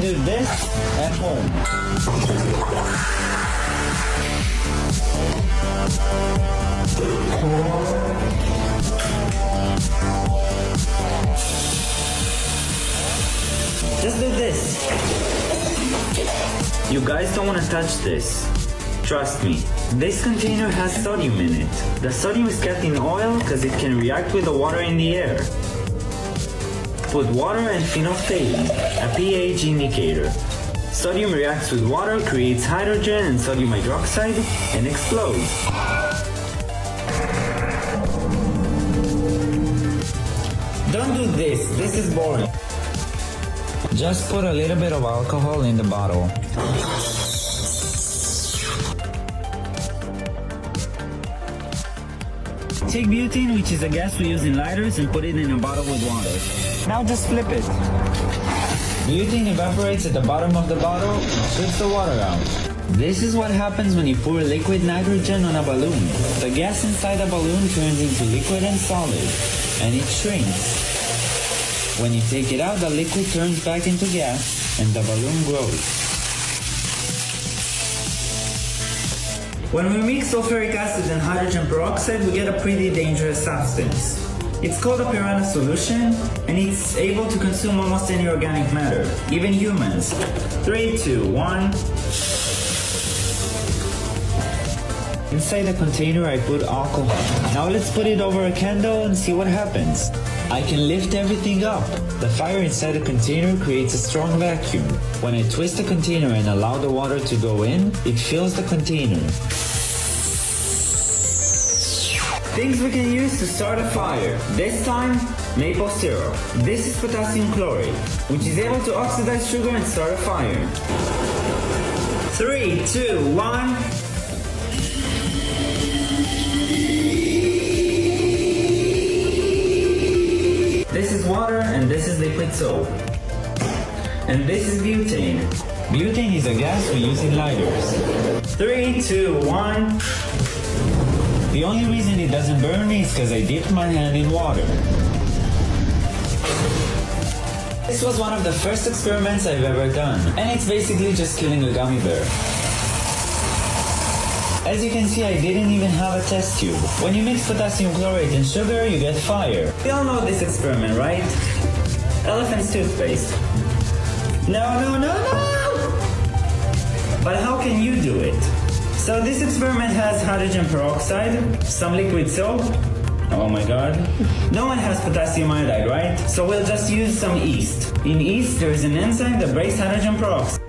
do this at home. Just do this. You guys don't want to touch this. Trust me, this container has sodium in it. The sodium is kept in oil because it can react with the water in the air. Put water and phenolphthalein, a pH indicator. Sodium reacts with water, creates hydrogen and sodium hydroxide, and explodes. Don't do this is boring. Just put a little bit of alcohol in the bottle. Take butane, which is a gas we use in lighters, and put it in a bottle with water. Now just flip it. Butane evaporates at the bottom of the bottle and shoots the water out. This is what happens when you pour liquid nitrogen on a balloon. The gas inside the balloon turns into liquid and solid, and it shrinks. When you take it out, the liquid turns back into gas, and the balloon grows. When we mix sulfuric acid and hydrogen peroxide, we get a pretty dangerous substance. It's called a piranha solution, and it's able to consume almost any organic matter, even humans. 3, 2, 1. Inside the container, I put alcohol. Now let's put it over a candle and see what happens. I can lift everything up. The fire inside the container creates a strong vacuum. When I twist the container and allow the water to go in, it fills the container. Things we can use to start a fire. This time, maple syrup. This is potassium chlorate, which is able to oxidize sugar and start a fire. 3, 2, 1. This is water and this is liquid soap. And this is butane. Butane is a gas we use in lighters. 3, 2, 1. The only reason it doesn't burn me is because I dipped my hand in water. This was one of the first experiments I've ever done, and it's basically just killing a gummy bear. As you can see, I didn't even have a test tube. When you mix potassium chlorate and sugar, you get fire. We all know this experiment, right? Elephant's toothpaste. No! But how can you do it? So this experiment has hydrogen peroxide, some liquid soap. Oh my god. No one has potassium iodide, right? So we'll just use some yeast. In yeast, there is an enzyme that breaks hydrogen peroxide.